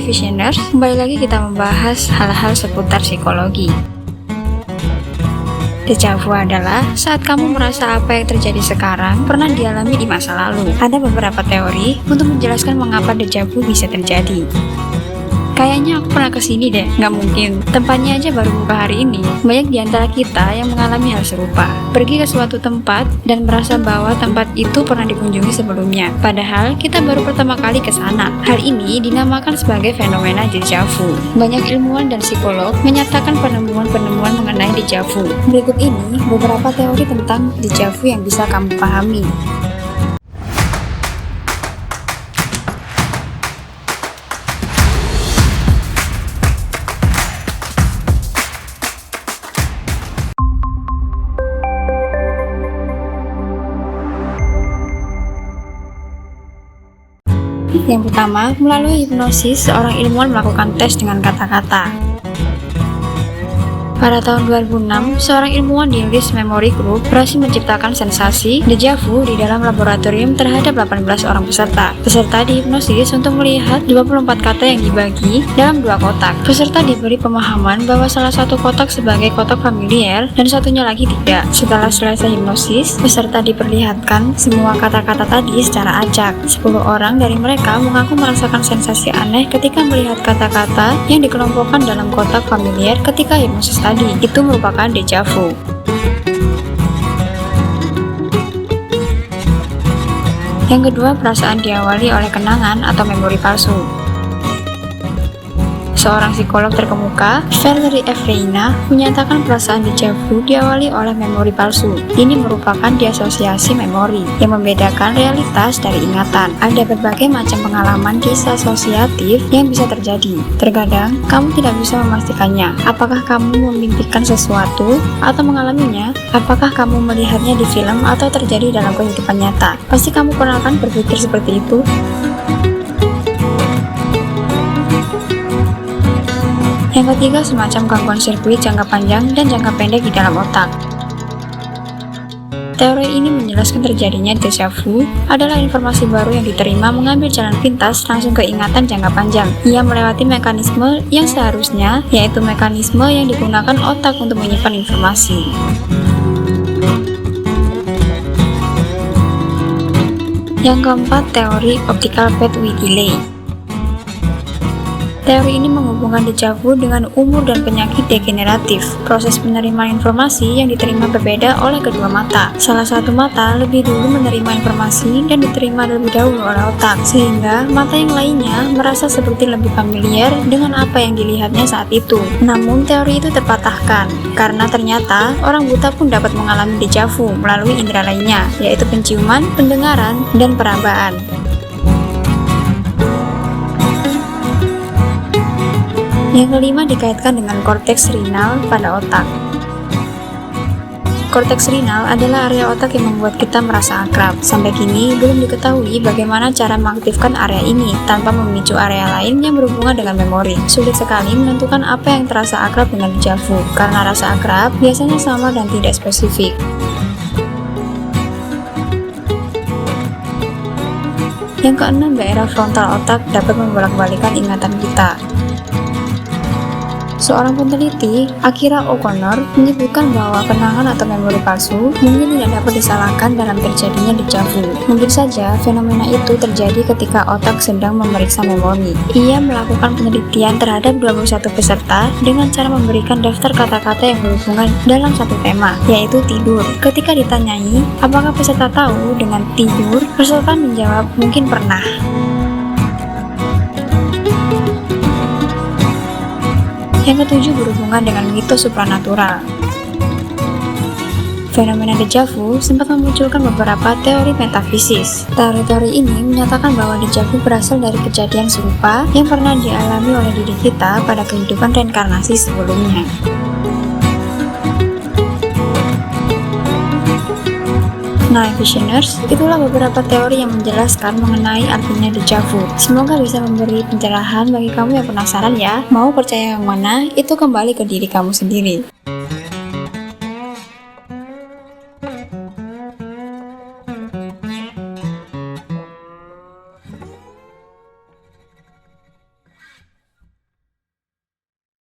Hai Visioners, kembali lagi kita membahas hal-hal seputar psikologi. Deja vu adalah saat kamu merasa apa yang terjadi sekarang pernah dialami di masa lalu. Ada beberapa teori untuk menjelaskan mengapa deja vu bisa terjadi. Kayaknya aku pernah kesini deh, nggak mungkin. Tempatnya aja baru buka hari ini. Banyak di antara kita yang mengalami hal serupa. Pergi ke suatu tempat dan merasa bahwa tempat itu pernah dikunjungi sebelumnya. Padahal kita baru pertama kali ke sana. Hal ini dinamakan sebagai fenomena deja vu. Banyak ilmuwan dan psikolog menyatakan penemuan-penemuan mengenai deja vu. Berikut ini beberapa teori tentang deja vu yang bisa kamu pahami. Yang pertama, melalui hipnosis, seorang ilmuwan melakukan tes dengan kata-kata. Pada tahun 2006, seorang ilmuwan di English Memory Group berhasil menciptakan sensasi deja vu di dalam laboratorium terhadap 18 orang peserta. Peserta dihipnosis untuk melihat 24 kata yang dibagi dalam dua kotak. Peserta diberi pemahaman bahwa salah satu kotak sebagai kotak familiar dan satunya lagi tidak. Setelah selesai hipnosis, peserta diperlihatkan semua kata-kata tadi secara acak. 10 orang dari mereka mengaku merasakan sensasi aneh ketika melihat kata-kata yang dikelompokkan dalam kotak familiar ketika hipnosis tadi. Itu merupakan deja vu. Yang kedua, perasaan diawali oleh kenangan atau memori palsu. Seorang psikolog terkemuka, Valerie F. Reina, menyatakan perasaan deja vu diawali oleh memori palsu. Ini merupakan diasosiasi memori yang membedakan realitas dari ingatan. Ada berbagai macam pengalaman disasosiatif yang bisa terjadi. Terkadang, kamu tidak bisa memastikannya. Apakah kamu memimpikan sesuatu atau mengalaminya? Apakah kamu melihatnya di film atau terjadi dalam kehidupan nyata? Pasti kamu pernah kan berpikir seperti itu? Yang ketiga, semacam gangguan sirkuit jangka panjang dan jangka pendek di dalam otak. Teori ini menjelaskan terjadinya deja vu adalah informasi baru yang diterima mengambil jalan pintas langsung ke ingatan jangka panjang. Ia melewati mekanisme yang seharusnya, yaitu mekanisme yang digunakan otak untuk menyimpan informasi. Yang keempat, teori optical pathway delay. Teori ini menghubungkan deja vu dengan umur dan penyakit degeneratif. Proses penerimaan informasi yang diterima berbeda oleh kedua mata. Salah satu mata lebih dulu menerima informasi dan diterima lebih dahulu oleh otak, sehingga mata yang lainnya merasa seperti lebih familiar dengan apa yang dilihatnya saat itu. Namun teori itu terpatahkan, karena ternyata orang buta pun dapat mengalami deja vu melalui indera lainnya, yaitu penciuman, pendengaran, dan perabaan. Yang kelima dikaitkan dengan korteks renal pada otak. Korteks renal adalah area otak yang membuat kita merasa akrab. Sampai kini belum diketahui bagaimana cara mengaktifkan area ini tanpa memicu area lain yang berhubungan dengan memori. Sulit sekali menentukan apa yang terasa akrab dengan deja vu, karena rasa akrab biasanya sama dan tidak spesifik. Yang keenam, daerah frontal otak dapat membolak-balikan ingatan kita. Seorang peneliti, Akira O'Connor, menyebutkan bahwa kenangan atau memori palsu mungkin tidak dapat disalahkan dalam terjadinya deja vu. Mungkin saja fenomena itu terjadi ketika otak sedang memeriksa memori. Ia melakukan penelitian terhadap 21 peserta dengan cara memberikan daftar kata-kata yang berhubungan dalam satu tema, yaitu tidur. Ketika ditanyai, apakah peserta tahu dengan tidur, peserta menjawab, mungkin pernah. Yang ketujuh berhubungan dengan mitos supranatural. Fenomena deja vu sempat memunculkan beberapa teori metafisis. Teori-teori ini menyatakan bahwa deja vu berasal dari kejadian serupa yang pernah dialami oleh diri kita pada kehidupan reinkarnasi sebelumnya. Nah, Visioners, itulah beberapa teori yang menjelaskan mengenai artinya deja vu. Semoga bisa memberi pencerahan bagi kamu yang penasaran ya. Mau percaya yang mana, itu kembali ke diri kamu sendiri.